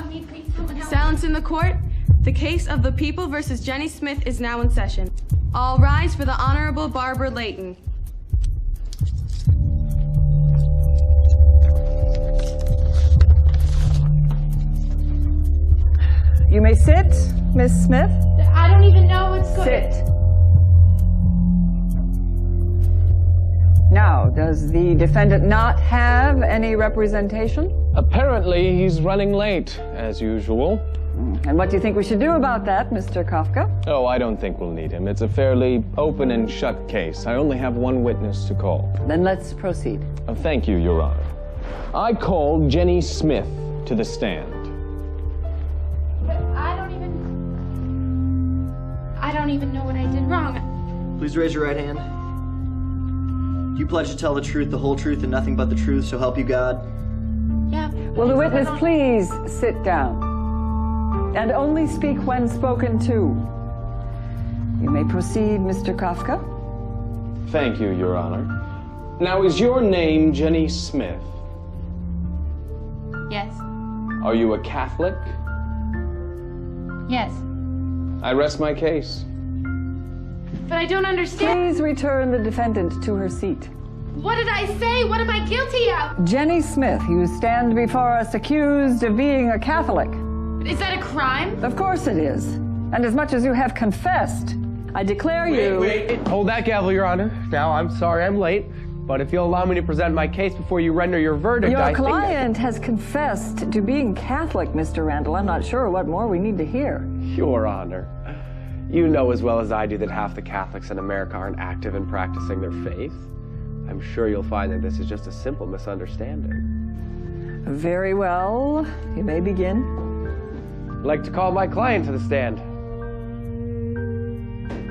me, please, someone help me. Silence in the court. The case of the People versus Jenny Smith is now in session. All rise for the Honorable Barbara Layton. You may sit, Miss Smith. I don't even know what's going on. Sit. Now, does the defendant not have any representation? Apparently, he's running late, as usual. And what do you think we should do about that, Mr. Kafka? Oh, I don't think we'll need him. It's a fairly open and shut case. I only have one witness to call. Then let's proceed. Thank you, Your Honor. I call Jenny Smith to the stand. But I don't even know what I did wrong. Please raise your right hand. Do you pledge to tell the truth, the whole truth, and nothing but the truth, so help you God? Yeah. Will the witness please sit down? And only speak when spoken to. You may proceed, Mr. Kafka. Thank you, Your Honor. Now, is your name Jenny Smith? Yes. Are you a Catholic? Yes. I rest my case. But I don't understand. Please return the defendant to her seat. What did I say? What am I guilty of? Jenny Smith, you stand before us accused of being a Catholic. Is that a crime? Of course it is. And as much as you have confessed, I declare you... Wait, hold that gavel, Your Honor. Now, I'm sorry I'm late, but if you'll allow me to present my case before you render your verdict, Your client has confessed to being Catholic, Mr. Randall. I'm not sure what more we need to hear. Your Honor, you know as well as I do that half the Catholics in America aren't active in practicing their faith. I'm sure you'll find that this is just a simple misunderstanding. Very well. You may begin. I'd like to call my client to the stand.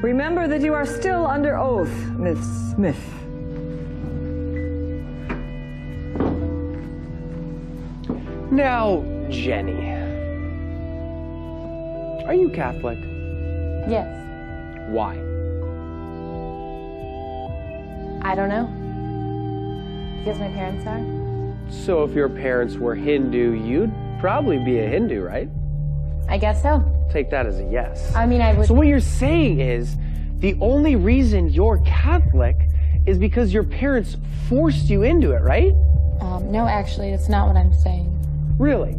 Remember that you are still under oath, Miss Smith. Now, Jenny, are you Catholic? Yes. Why? I don't know. Because my parents are. So if your parents were Hindu, you'd probably be a Hindu, right? I guess so. Take that as a yes. I mean, I would... So what you're saying is, the only reason you're Catholic is because your parents forced you into it, right? No, actually, that's not what I'm saying. Really?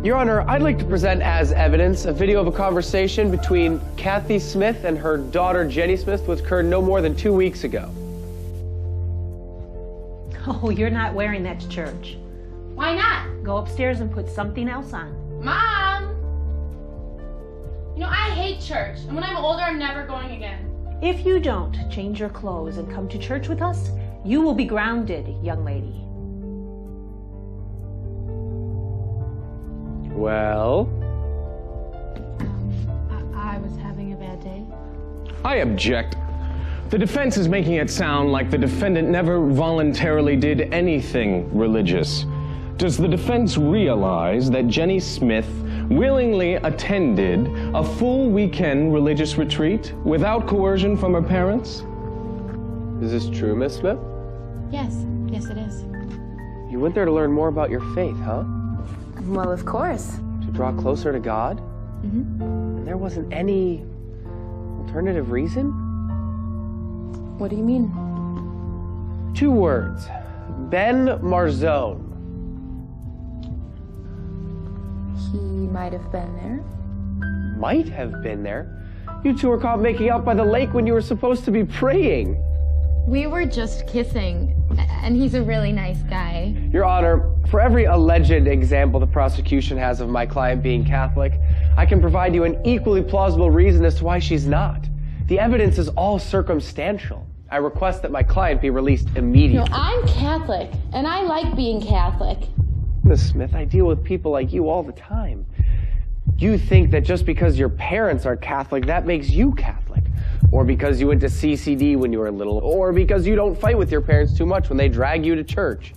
Your Honor, I'd like to present as evidence a video of a conversation between Kathy Smith and her daughter Jenny Smith, which occurred no more than 2 weeks ago. Oh, you're not wearing that to church. Why not? Go upstairs and put something else on. Mom! You know, I hate church, and when I'm older, I'm never going again. If you don't change your clothes and come to church with us, you will be grounded, young lady. Well? I was having a bad day. I object. The defense is making it sound like the defendant never voluntarily did anything religious. Does the defense realize that Jenny Smith willingly attended a full weekend religious retreat without coercion from her parents? Is this true, Miss Smith? Yes. Yes, it is. You went there to learn more about your faith, huh? Well, of course. To draw closer to God? Mm-hmm. And there wasn't any alternative reason? What do you mean? 2 words. Ben Marzone. He might have been there. Might have been there? You two were caught making out by the lake when you were supposed to be praying. We were just kissing, and he's a really nice guy. Your Honor, for every alleged example the prosecution has of my client being Catholic, I can provide you an equally plausible reason as to why she's not. The evidence is all circumstantial. I request that my client be released immediately. No, I'm Catholic, and I like being Catholic. Miss Smith, I deal with people like you all the time. You think that just because your parents are Catholic, that makes you Catholic. Or because you went to CCD when you were little. Or because you don't fight with your parents too much when they drag you to church.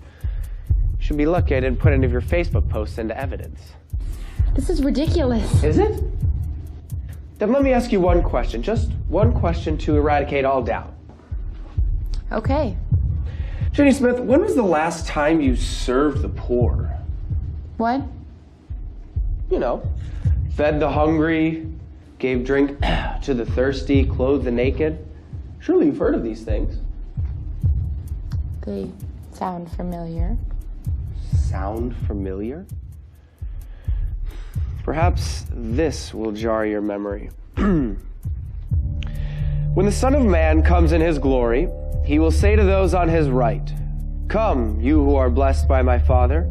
You should be lucky I didn't put any of your Facebook posts into evidence. This is ridiculous. Is it? Then let me ask you one question. Just one question to eradicate all doubt. Okay. Jenny Smith, when was the last time you served the poor? What? You know, fed the hungry, gave drink to the thirsty, clothed the naked. Surely you've heard of these things. They sound familiar. Sound familiar? Perhaps this will jar your memory. When the Son of Man comes in his glory, he will say to those on his right, "Come, you who are blessed by my Father,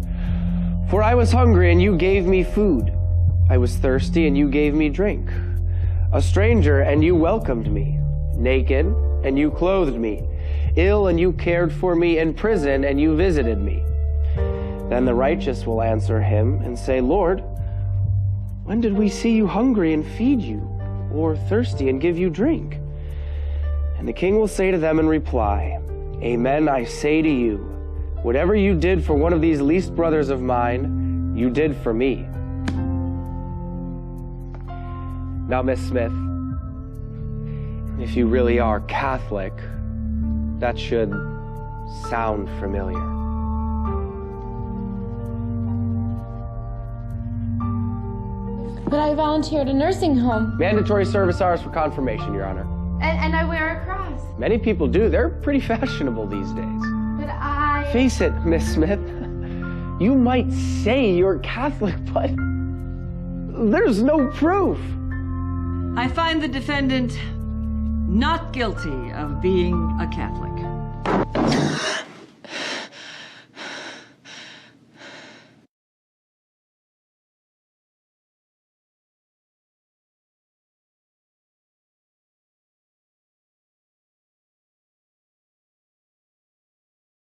for I was hungry and you gave me food. I was thirsty and you gave me drink. A stranger and you welcomed me. Naked and you clothed me. Ill and you cared for me. In prison and you visited me." Then the righteous will answer him and say, "Lord, when did we see you hungry and feed you, or thirsty and give you drink?" And the king will say to them in reply, "Amen, I say to you, whatever you did for one of these least brothers of mine, you did for me." Now, Miss Smith, if you really are Catholic, that should sound familiar. But I volunteered at a nursing home. Mandatory service hours for confirmation, Your Honor. And I wear a cross. Many people do. They're pretty fashionable these days. But I... Face it, Miss Smith. You might say you're Catholic, but there's no proof. I find the defendant not guilty of being a Catholic.